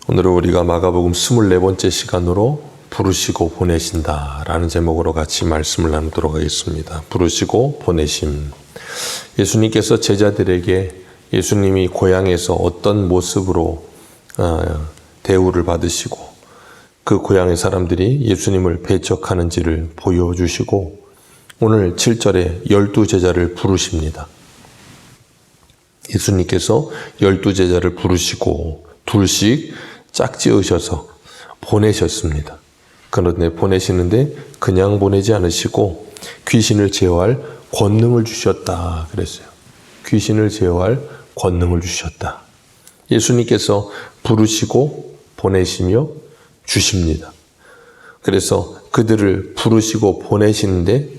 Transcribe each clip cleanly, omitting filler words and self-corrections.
오늘은 우리가 마가복음 24번째 시간으로 부르시고 보내신다 라는 제목으로 같이 말씀을 나누도록 하겠습니다. 부르시고 보내심. 예수님께서 제자들에게 예수님이 고향에서 어떤 모습으로 대우를 받으시고 그 고향의 사람들이 예수님을 배척하는지를 보여주시고 오늘 7절에 12제자를 부르십니다. 예수님께서 12제자를 부르시고 둘씩 짝지으셔서 보내셨습니다. 그런데 보내시는데 그냥 보내지 않으시고 귀신을 제어할 권능을 주셨다 그랬어요. 귀신을 제어할 권능을 주셨다. 예수님께서 부르시고 보내시며 주십니다. 그래서 그들을 부르시고 보내시는데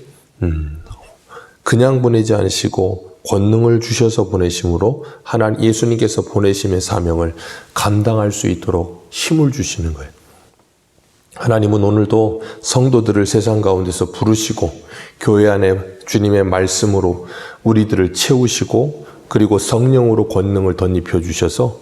그냥 보내지 않으시고 권능을 주셔서 보내심으로 하나님 예수님께서 보내심의 사명을 감당할 수 있도록 힘을 주시는 거예요. 하나님은 오늘도 성도들을 세상 가운데서 부르시고 교회 안에 주님의 말씀으로 우리들을 채우시고 그리고 성령으로 권능을 덧입혀 주셔서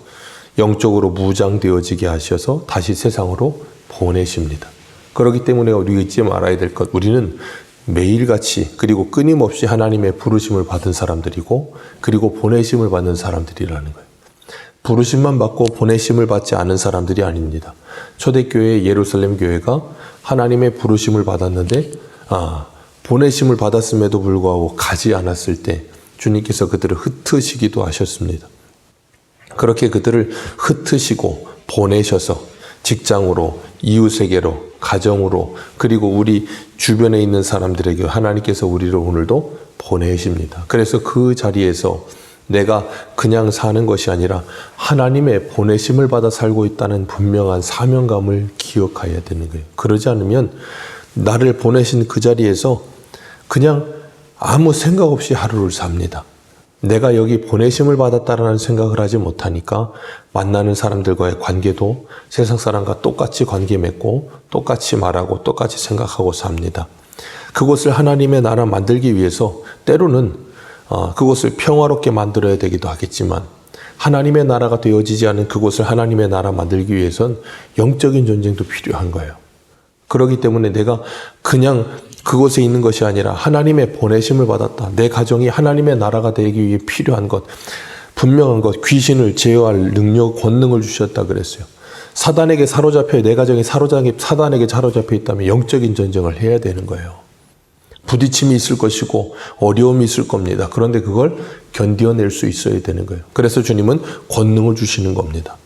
영적으로 무장되어지게 하셔서 다시 세상으로 보내십니다. 그렇기 때문에 우리가 잊지 말아야 될 것, 우리는 매일같이 그리고 끊임없이 하나님의 부르심을 받은 사람들이고 그리고 보내심을 받는 사람들이라는 거예요. 부르심만 받고 보내심을 받지 않은 사람들이 아닙니다. 초대교회 예루살렘 교회가 하나님의 부르심을 받았는데 보내심을 받았음에도 불구하고 가지 않았을 때 주님께서 그들을 흩으시기도 하셨습니다. 그렇게 그들을 흩으시고 보내셔서 직장으로, 이웃에게로, 가정으로 그리고 우리 주변에 있는 사람들에게 하나님께서 우리를 오늘도 보내십니다. 그래서 그 자리에서 내가 그냥 사는 것이 아니라 하나님의 보내심을 받아 살고 있다는 분명한 사명감을 기억해야 되는 거예요. 그러지 않으면 나를 보내신 그 자리에서 그냥 아무 생각 없이 하루를 삽니다. 내가 여기 보내심을 받았다라는 생각을 하지 못하니까 만나는 사람들과의 관계도 세상 사람과 똑같이 관계 맺고 똑같이 말하고 똑같이 생각하고 삽니다. 그곳을 하나님의 나라 만들기 위해서 때로는 그곳을 평화롭게 만들어야 되기도 하겠지만 하나님의 나라가 되어지지 않은 그곳을 하나님의 나라 만들기 위해선 영적인 전쟁도 필요한 거예요. 그렇기 때문에 내가 그냥 그곳에 있는 것이 아니라 하나님의 보내심을 받았다. 내 가정이 하나님의 나라가 되기 위해 필요한 것, 분명한 것, 귀신을 제어할 능력, 권능을 주셨다 그랬어요. 사단에게 사로잡혀 내 가정이 사단에게 사로잡혀 있다면 영적인 전쟁을 해야 되는 거예요. 부딪힘이 있을 것이고 어려움이 있을 겁니다. 그런데 그걸 견뎌낼 수 있어야 되는 거예요. 그래서 주님은 권능을 주시는 겁니다.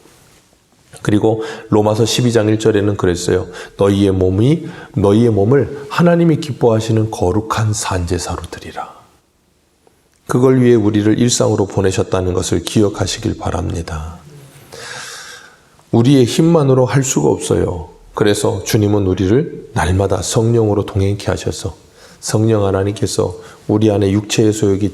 그리고 로마서 12장 1절에는 그랬어요. 너희의 몸을 하나님이 기뻐하시는 거룩한 산제사로 드리라. 그걸 위해 우리를 일상으로 보내셨다는 것을 기억하시길 바랍니다. 우리의 힘만으로 할 수가 없어요. 그래서 주님은 우리를 날마다 성령으로 동행케 하셔서 성령 하나님께서 우리 안에 육체의 소욕이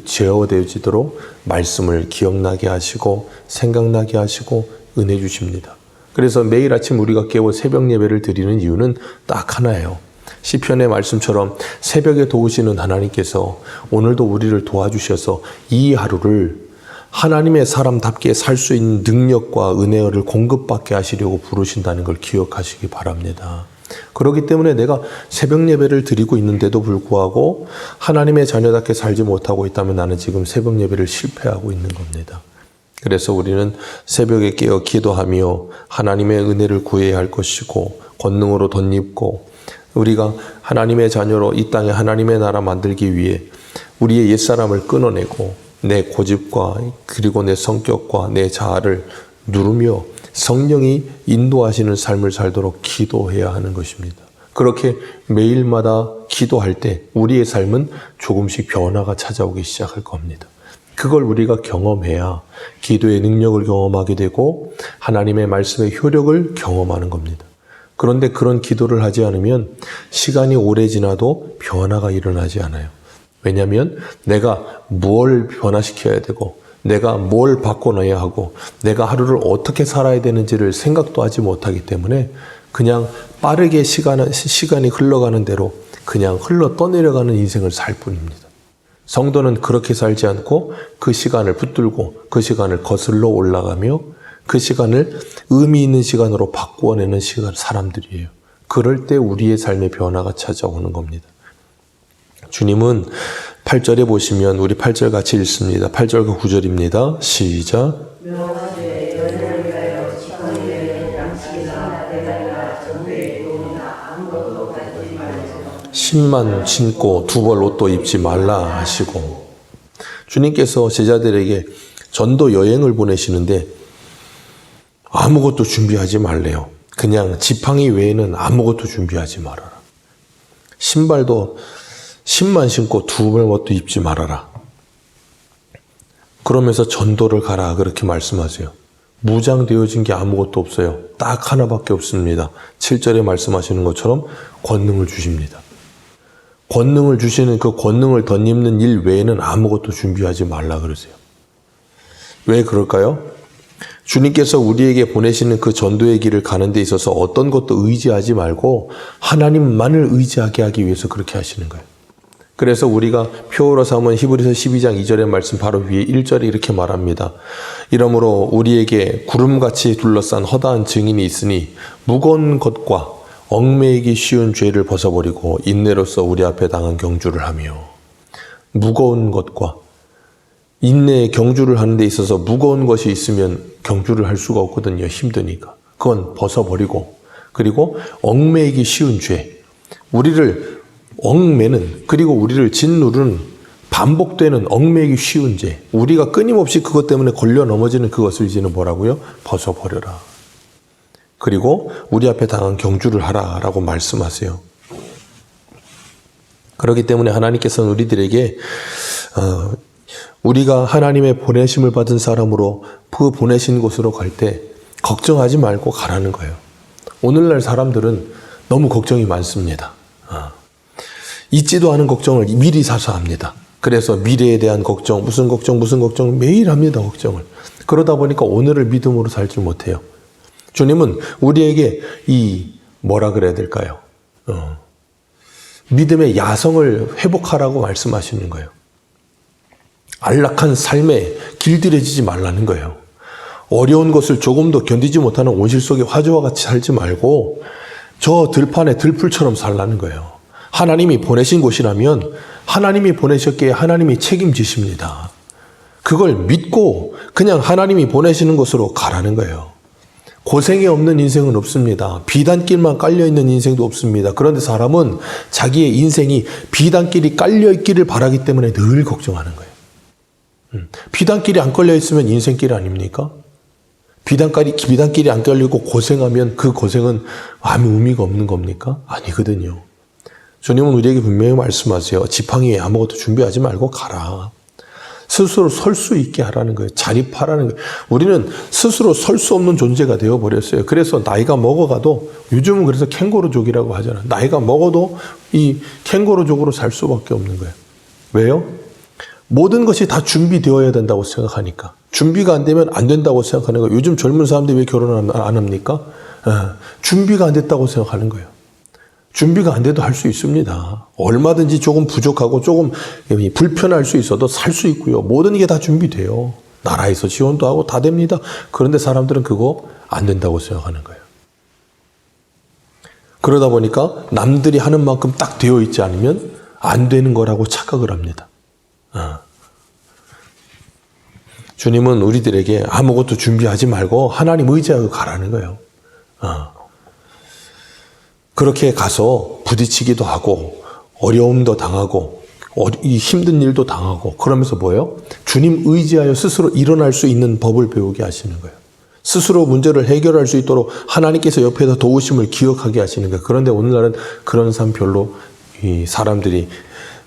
제어되어지도록 말씀을 기억나게 하시고 생각나게 하시고 은혜 주십니다. 그래서 매일 아침 우리가 깨워 새벽 예배를 드리는 이유는 딱 하나예요. 시편의 말씀처럼 새벽에 도우시는 하나님께서 오늘도 우리를 도와주셔서 이 하루를 하나님의 사람답게 살 수 있는 능력과 은혜를 공급받게 하시려고 부르신다는 걸 기억하시기 바랍니다. 그렇기 때문에 내가 새벽 예배를 드리고 있는데도 불구하고 하나님의 자녀답게 살지 못하고 있다면 나는 지금 새벽 예배를 실패하고 있는 겁니다. 그래서 우리는 새벽에 깨어 기도하며 하나님의 은혜를 구해야 할 것이고 권능으로 덧입고 우리가 하나님의 자녀로 이 땅에 하나님의 나라 만들기 위해 우리의 옛사람을 끊어내고 내 고집과 그리고 내 성격과 내 자아를 누르며 성령이 인도하시는 삶을 살도록 기도해야 하는 것입니다. 그렇게 매일마다 기도할 때 우리의 삶은 조금씩 변화가 찾아오기 시작할 겁니다. 그걸 우리가 경험해야 기도의 능력을 경험하게 되고 하나님의 말씀의 효력을 경험하는 겁니다. 그런데 그런 기도를 하지 않으면 시간이 오래 지나도 변화가 일어나지 않아요. 왜냐하면 내가 뭘 변화시켜야 되고 내가 뭘 바꿔놔야 하고 내가 하루를 어떻게 살아야 되는지를 생각도 하지 못하기 때문에 그냥 빠르게 시간이 흘러가는 대로 그냥 흘러 떠내려가는 인생을 살 뿐입니다. 성도는 그렇게 살지 않고 그 시간을 붙들고 그 시간을 거슬러 올라가며 그 시간을 의미 있는 시간으로 바꾸어내는 사람들이에요. 그럴 때 우리의 삶의 변화가 찾아오는 겁니다. 주님은 8절에 보시면 우리 8절 같이 읽습니다. 8절과 9절입니다. 시작. 10만 신고 두 벌 옷도 입지 말라 하시고, 주님께서 제자들에게 전도 여행을 보내시는데 아무것도 준비하지 말래요. 그냥 지팡이 외에는 아무것도 준비하지 말아라. 신발도 10만 신고 두 벌 옷도 입지 말아라. 그러면서 전도를 가라 그렇게 말씀하세요. 무장되어진 게 아무것도 없어요. 딱 하나밖에 없습니다. 7절에 말씀하시는 것처럼 권능을 주십니다. 권능을 주시는 그 권능을 덧입는 일 외에는 아무것도 준비하지 말라 그러세요. 왜 그럴까요? 주님께서 우리에게 보내시는 그 전도의 길을 가는 데 있어서 어떤 것도 의지하지 말고 하나님만을 의지하게 하기 위해서 그렇게 하시는 거예요. 그래서 우리가 표어로 삼은 히브리서 12장 2절의 말씀 바로 위에 1절에 이렇게 말합니다. 이러므로 우리에게 구름같이 둘러싼 허다한 증인이 있으니 무거운 것과 얽매이기 쉬운 죄를 벗어버리고 인내로서 우리 앞에 당한 경주를 하며, 무거운 것과 인내의 경주를 하는 데 있어서 무거운 것이 있으면 경주를 할 수가 없거든요. 힘드니까. 그건 벗어버리고, 그리고 얽매이기 쉬운 죄, 우리를 얽매는, 그리고 우리를 짓누르는 반복되는 얽매이기 쉬운 죄, 우리가 끊임없이 그것 때문에 걸려 넘어지는 그것을 이제는 뭐라고요? 벗어버려라. 그리고 우리 앞에 당한 경주를 하라라고 말씀하세요. 그렇기 때문에 하나님께서는 우리들에게 우리가 하나님의 보내심을 받은 사람으로 그 보내신 곳으로 갈 때 걱정하지 말고 가라는 거예요. 오늘날 사람들은 너무 걱정이 많습니다. 있지도 않은 걱정을 미리 사서 합니다. 그래서 미래에 대한 걱정, 무슨 걱정 매일 합니다. 걱정을. 그러다 보니까 오늘을 믿음으로 살지 못해요. 주님은 우리에게 뭐라 그래야 될까요? 믿음의 야성을 회복하라고 말씀하시는 거예요. 안락한 삶에 길들여지지 말라는 거예요. 어려운 것을 조금도 견디지 못하는 온실 속의 화재와 같이 살지 말고 저 들판의 들풀처럼 살라는 거예요. 하나님이 보내신 곳이라면 하나님이 보내셨기에 하나님이 책임지십니다. 그걸 믿고 그냥 하나님이 보내시는 곳으로 가라는 거예요. 고생이 없는 인생은 없습니다. 비단길만 깔려있는 인생도 없습니다. 그런데 사람은 자기의 인생이 비단길이 깔려있기를 바라기 때문에 늘 걱정하는 거예요. 비단길이 안 깔려있으면 인생길 아닙니까? 비단길이 안 깔리고 고생하면 그 고생은 아무 의미가 없는 겁니까? 아니거든요. 주님은 우리에게 분명히 말씀하세요. 지팡이 외에 아무것도 준비하지 말고 가라. 스스로 설 수 있게 하라는 거예요. 자립하라는 거예요. 우리는 스스로 설 수 없는 존재가 되어버렸어요. 그래서 나이가 먹어가도, 요즘은 그래서 캥거루족이라고 하잖아요. 나이가 먹어도 이 캥거루족으로 살 수밖에 없는 거예요. 왜요? 모든 것이 다 준비되어야 된다고 생각하니까. 준비가 안 되면 안 된다고 생각하는 거예요. 요즘 젊은 사람들이 왜 결혼 안 합니까? 준비가 안 됐다고 생각하는 거예요. 준비가 안 돼도 할 수 있습니다. 얼마든지 조금 부족하고 조금 불편할 수 있어도 살 수 있고요. 모든 게 다 준비돼요. 나라에서 지원도 하고 다 됩니다. 그런데 사람들은 그거 안 된다고 생각하는 거예요. 그러다 보니까 남들이 하는 만큼 딱 되어 있지 않으면 안 되는 거라고 착각을 합니다. 주님은 우리들에게 아무것도 준비하지 말고 하나님 의지하고 가라는 거예요. 그렇게 가서 부딪히기도 하고 어려움도 당하고 이 힘든 일도 당하고 그러면서 뭐예요? 주님 의지하여 스스로 일어날 수 있는 법을 배우게 하시는 거예요. 스스로 문제를 해결할 수 있도록 하나님께서 옆에서 도우심을 기억하게 하시는 거예요. 그런데 오늘날은 그런 삶 별로 이 사람들이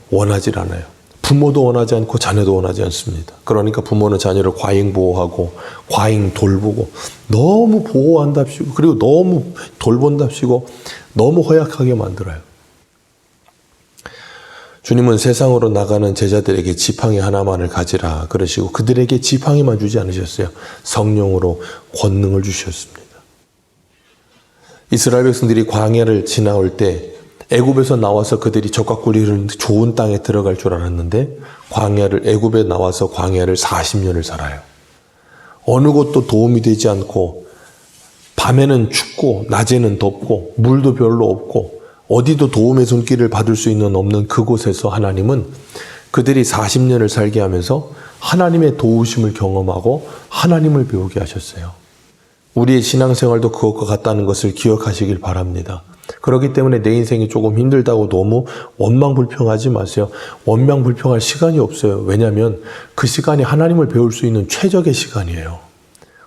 원하지 않아요. 부모도 원하지 않고 자녀도 원하지 않습니다. 그러니까 부모는 자녀를 과잉 보호하고 과잉 돌보고 너무 보호한답시고 그리고 너무 돌본답시고 너무 허약하게 만들어요. 주님은 세상으로 나가는 제자들에게 지팡이 하나만을 가지라 그러시고 그들에게 지팡이만 주지 않으셨어요. 성령으로 권능을 주셨습니다. 이스라엘 백성들이 광야를 지나올 때 애굽에서 나와서 그들이 젖과 꿀이 흐르는 좋은 땅에 들어갈 줄 알았는데 애굽에 나와서 광야를 40년을 살아요. 어느 곳도 도움이 되지 않고 밤에는 춥고 낮에는 덥고 물도 별로 없고 어디도 도움의 손길을 받을 수 있는 없는 그곳에서 하나님은 그들이 40년을 살게 하면서 하나님의 도우심을 경험하고 하나님을 배우게 하셨어요. 우리의 신앙생활도 그것과 같다는 것을 기억하시길 바랍니다. 그렇기 때문에 내 인생이 조금 힘들다고 너무 원망불평하지 마세요. 원망불평할 시간이 없어요. 왜냐하면 그 시간이 하나님을 배울 수 있는 최적의 시간이에요.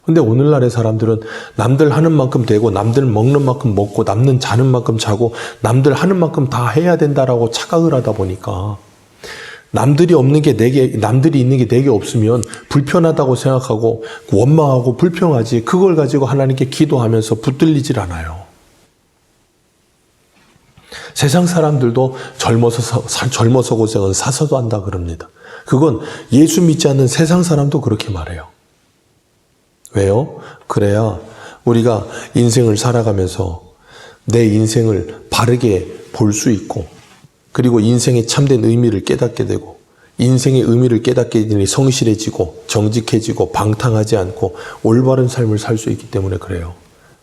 근데 오늘날의 사람들은 남들 하는 만큼 되고 남들 먹는 만큼 먹고 남들 자는 만큼 자고 남들 하는 만큼 다 해야 된다라고 착각을 하다 보니까 남들이 없는 게 남들이 있는 게 내게 없으면 불편하다고 생각하고 원망하고 불평하지 그걸 가지고 하나님께 기도하면서 붙들리질 않아요. 세상 사람들도 젊어서 고생은 사서도 한다 그럽니다. 그건 예수 믿지 않는 세상 사람도 그렇게 말해요. 왜요? 그래야 우리가 인생을 살아가면서 내 인생을 바르게 볼 수 있고 그리고 인생의 참된 의미를 깨닫게 되고 인생의 의미를 깨닫게 되니 성실해지고 정직해지고 방탕하지 않고 올바른 삶을 살 수 있기 때문에 그래요.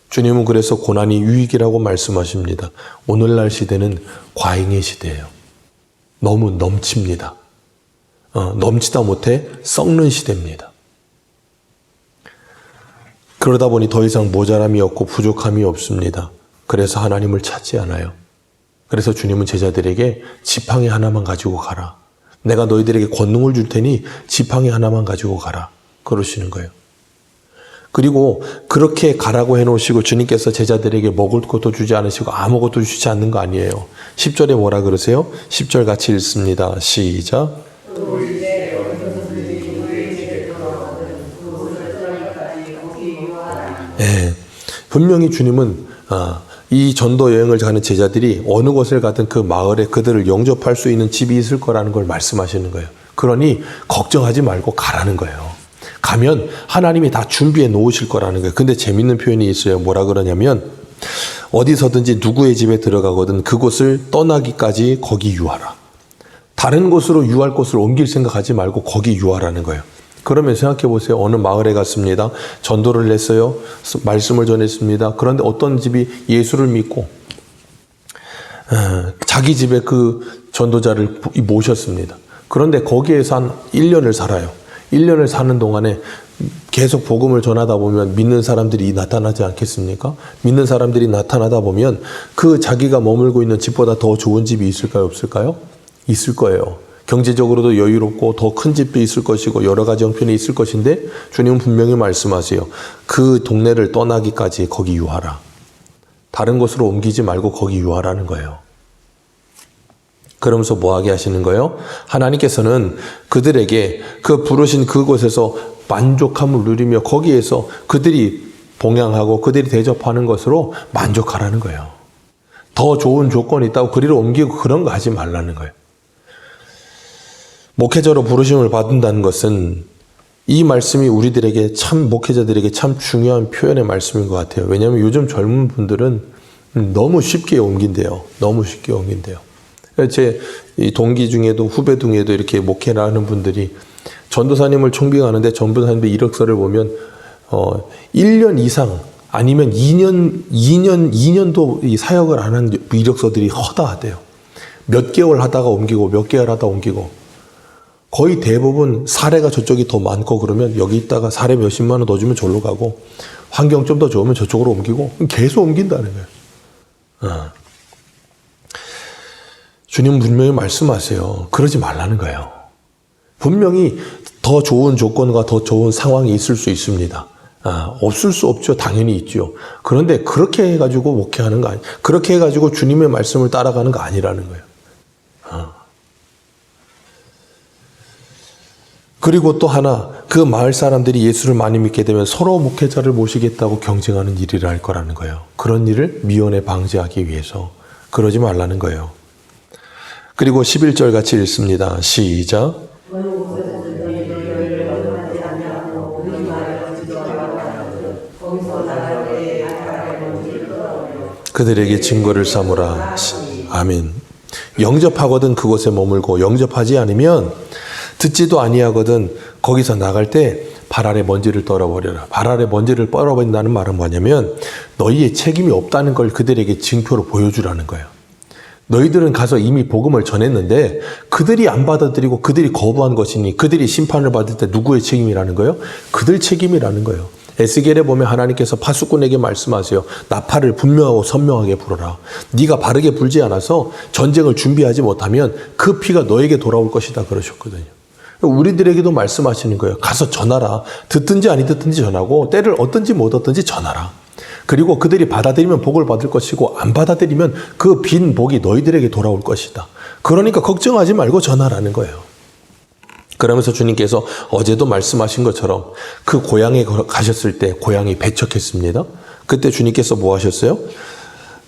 주님은 그래서 고난이 유익이라고 말씀하십니다. 오늘날 시대는 과잉의 시대예요. 너무 넘칩니다. 넘치다 못해 썩는 시대입니다. 그러다 보니 더 이상 모자람이 없고 부족함이 없습니다. 그래서 하나님을 찾지 않아요. 그래서 주님은 제자들에게 지팡이 하나만 가지고 가라. 내가 너희들에게 권능을 줄 테니 지팡이 하나만 가지고 가라. 그러시는 거예요. 그리고 그렇게 가라고 해놓으시고 주님께서 제자들에게 먹을 것도 주지 않으시고 아무것도 주지 않는 거 아니에요. 10절에 뭐라 그러세요? 10절 같이 읽습니다. 시작. 네, 분명히 주님은 이 전도 여행을 가는 제자들이 어느 곳을 가든 그 마을에 그들을 영접할 수 있는 집이 있을 거라는 걸 말씀하시는 거예요. 그러니 걱정하지 말고 가라는 거예요. 가면 하나님이 다 준비해 놓으실 거라는 거예요. 근데 재밌는 표현이 있어요. 뭐라 그러냐면 어디서든지 누구의 집에 들어가거든 그곳을 떠나기까지 거기 유하라. 다른 곳으로 유할 곳을 옮길 생각하지 말고 거기 유하라는 거예요. 그러면 생각해 보세요. 어느 마을에 갔습니다. 전도를 했어요. 말씀을 전했습니다. 그런데 어떤 집이 예수를 믿고 자기 집에 그 전도자를 모셨습니다. 그런데 거기에서 한 1년을 살아요. 1년을 사는 동안에 계속 복음을 전하다 보면 믿는 사람들이 나타나지 않겠습니까? 믿는 사람들이 나타나다 보면 그 자기가 머물고 있는 집보다 더 좋은 집이 있을까요? 없을까요? 있을 거예요. 경제적으로도 여유롭고 더 큰 집도 있을 것이고 여러 가지 형편이 있을 것인데 주님은 분명히 말씀하세요. 그 동네를 떠나기까지 거기 유하라. 다른 곳으로 옮기지 말고 거기 유하라는 거예요. 그러면서 뭐 하게 하시는 거예요? 하나님께서는 그들에게 그 부르신 그곳에서 만족함을 누리며 거기에서 그들이 봉양하고 그들이 대접하는 것으로 만족하라는 거예요. 더 좋은 조건이 있다고 그리로 옮기고 그런 거 하지 말라는 거예요. 목회자로 부르심을 받는다는 것은 이 말씀이 우리들에게 참 목회자들에게 참 중요한 표현의 말씀인 것 같아요. 왜냐하면 요즘 젊은 분들은 너무 쉽게 옮긴대요. 너무 쉽게 옮긴대요. 제 동기 중에도 후배 중에도 이렇게 목회를 하는 분들이 전도사님을 총빙하는데 전도사님들 이력서를 보면 1년 이상 아니면 2년도 이 사역을 안 한 이력서들이 허다하대요. 몇 개월 하다가 옮기고 몇 개월 하다 옮기고 거의 대부분 사례가 저쪽이 더 많고 그러면 여기 있다가 사례 몇십만 원 더 주면 저로 가고 환경 좀 더 좋으면 저쪽으로 옮기고 계속 옮긴다는 거예요. 주님은 분명히 말씀하세요. 그러지 말라는 거예요. 분명히 더 좋은 조건과 더 좋은 상황이 있을 수 있습니다. 없을 수 없죠. 당연히 있죠. 그런데 그렇게 해가지고 목회하는 거 아니에요. 그렇게 해가지고 주님의 말씀을 따라가는 거 아니라는 거예요. 그리고 또 하나 그 마을 사람들이 예수를 많이 믿게 되면 서로 목회자를 모시겠다고 경쟁하는 일을 할 거라는 거예요. 그런 일을 미연에 방지하기 위해서 그러지 말라는 거예요. 그리고 11절 같이 읽습니다. 시작. 그들에게 증거를 삼으라. 아멘. 영접하거든 그곳에 머물고 영접하지 않으면 듣지도 아니하거든 거기서 나갈 때 발 아래 먼지를 떨어버려라. 발 아래 먼지를 떨어버린다는 말은 뭐냐면 너희의 책임이 없다는 걸 그들에게 증표로 보여주라는 거예요. 너희들은 가서 이미 복음을 전했는데 그들이 안 받아들이고 그들이 거부한 것이니 그들이 심판을 받을 때 누구의 책임이라는 거예요? 그들 책임이라는 거예요. 에스겔에 보면 하나님께서 파수꾼에게 말씀하세요. 나팔을 분명하고 선명하게 불어라. 네가 바르게 불지 않아서 전쟁을 준비하지 못하면 그 피가 너에게 돌아올 것이다 그러셨거든요. 우리들에게도 말씀하시는 거예요. 가서 전하라. 듣든지 아니 듣든지 전하고 때를 얻든지 못 얻든지 전하라. 그리고 그들이 받아들이면 복을 받을 것이고 안 받아들이면 그 빈 복이 너희들에게 돌아올 것이다. 그러니까 걱정하지 말고 전하라는 거예요. 그러면서 주님께서 어제도 말씀하신 것처럼 그 고향에 가셨을 때 고향이 배척했습니다. 그때 주님께서 뭐 하셨어요?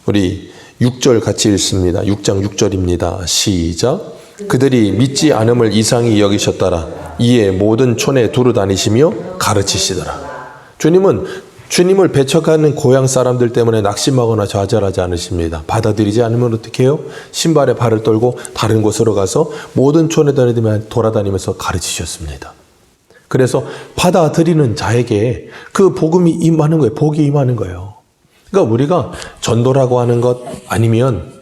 우리 6절 같이 읽습니다. 6장 6절입니다. 시작. 그들이 믿지 않음을 이상히 여기셨더라. 이에 모든 촌에 두루 다니시며 가르치시더라. 주님을 배척하는 고향 사람들 때문에 낙심하거나 좌절하지 않으십니다. 받아들이지 않으면 어떻게 해요? 신발에 발을 떨고 다른 곳으로 가서 모든 촌에 돌아다니면서 가르치셨습니다. 그래서 받아들이는 자에게 그 복음이 임하는 거예요. 복이 임하는 거예요. 그러니까 우리가 전도라고 하는 것 아니면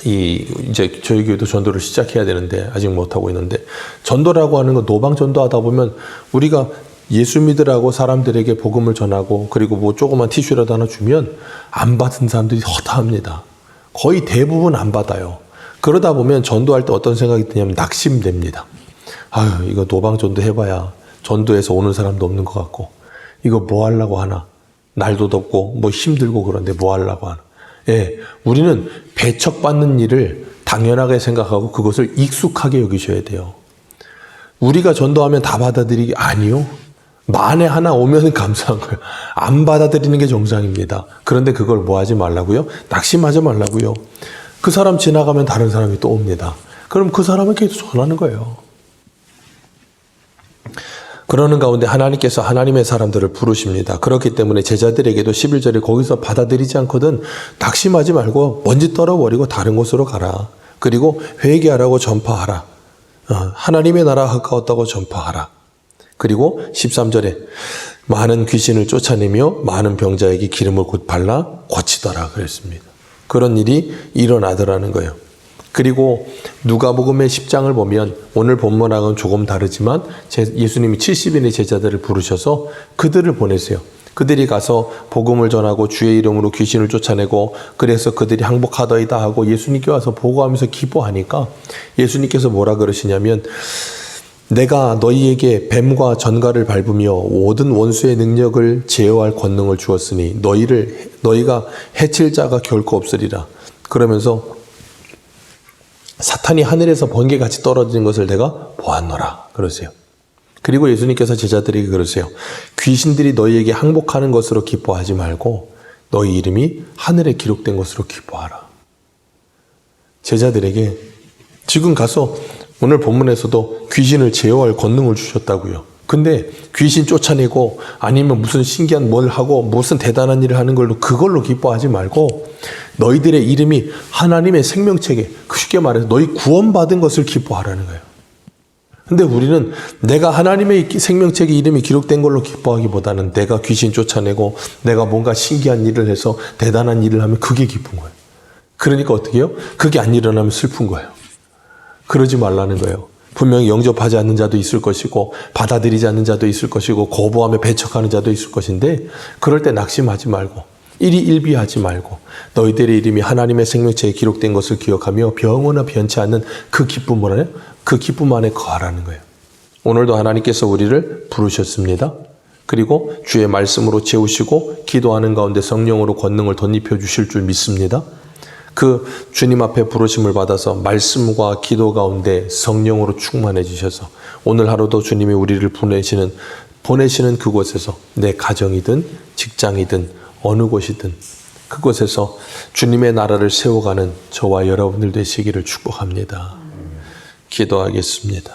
이제 저희 교회도 전도를 시작해야 되는데 아직 못하고 있는데 전도라고 하는 건 노방 전도하다 보면 우리가 예수 믿으라고 사람들에게 복음을 전하고 그리고 뭐 조그만 티슈라도 하나 주면 안 받은 사람들이 허다합니다. 거의 대부분 안 받아요. 그러다 보면 전도할 때 어떤 생각이 드냐면 낙심됩니다. 아유, 이거 노방 전도 해봐야 전도해서 오는 사람도 없는 것 같고 이거 뭐 하려고 하나. 날도 덥고 뭐 힘들고 그런데 뭐 하려고 하나. 예, 우리는 배척받는 일을 당연하게 생각하고 그것을 익숙하게 여기셔야 돼요. 우리가 전도하면 다 받아들이기 아니요. 만에 하나 오면 감사한 거예요. 안 받아들이는 게 정상입니다. 그런데 그걸 뭐 하지 말라고요? 낙심하지 말라고요. 그 사람 지나가면 다른 사람이 또 옵니다. 그럼 그 사람은 계속 전하는 거예요. 그러는 가운데 하나님께서 하나님의 사람들을 부르십니다. 그렇기 때문에 제자들에게도 11절에 거기서 받아들이지 않거든 낙심하지 말고 먼지 떨어버리고 다른 곳으로 가라. 그리고 회개하라고 전파하라. 하나님의 나라 가까웠다고 전파하라. 그리고 13절에 많은 귀신을 쫓아내며 많은 병자에게 기름을 곧 발라 고치더라 그랬습니다. 그런 일이 일어나더라는 거예요. 그리고 누가복음의 10장을 보면 오늘 본문하고는 조금 다르지만 예수님이 70인의 제자들을 부르셔서 그들을 보내세요. 그들이 가서 복음을 전하고 주의 이름으로 귀신을 쫓아내고 그래서 그들이 항복하더이다 하고 예수님께 와서 보고하면서 기뻐하니까 예수님께서 뭐라 그러시냐면 내가 너희에게 뱀과 전갈을 밟으며 모든 원수의 능력을 제어할 권능을 주었으니 너희가 해칠 자가 결코 없으리라. 그러면서 사탄이 하늘에서 번개같이 떨어지는 것을 내가 보았노라 그러세요. 그리고 예수님께서 제자들에게 그러세요. 귀신들이 너희에게 항복하는 것으로 기뻐하지 말고 너희 이름이 하늘에 기록된 것으로 기뻐하라. 제자들에게 지금 가서 오늘 본문에서도 귀신을 제어할 권능을 주셨다고요. 근데 귀신 쫓아내고 아니면 무슨 신기한 뭘 하고 무슨 대단한 일을 하는 걸로 그걸로 기뻐하지 말고 너희들의 이름이 하나님의 생명책에 쉽게 말해서 너희 구원받은 것을 기뻐하라는 거예요. 근데 우리는 내가 하나님의 생명책에 이름이 기록된 걸로 기뻐하기보다는 내가 귀신 쫓아내고 내가 뭔가 신기한 일을 해서 대단한 일을 하면 그게 기쁜 거예요. 그러니까 어떻게 해요? 그게 안 일어나면 슬픈 거예요. 그러지 말라는 거예요. 분명히 영접하지 않는 자도 있을 것이고 받아들이지 않는 자도 있을 것이고 거부하며 배척하는 자도 있을 것인데 그럴 때 낙심하지 말고 일이 일비하지 말고 너희들의 이름이 하나님의 생명책에 기록된 것을 기억하며 병원이나 변치 않는 그 기쁨 안에 거하라는 거예요. 오늘도 하나님께서 우리를 부르셨습니다. 그리고 주의 말씀으로 채우시고 기도하는 가운데 성령으로 권능을 덧입혀 주실 줄 믿습니다. 그 주님 앞에 부르심을 받아서 말씀과 기도 가운데 성령으로 충만해 주셔서 오늘 하루도 주님이 우리를 보내시는 그곳에서 내 가정이든 직장이든 어느 곳이든 그곳에서 주님의 나라를 세워가는 저와 여러분들 되시기를 축복합니다. 기도하겠습니다.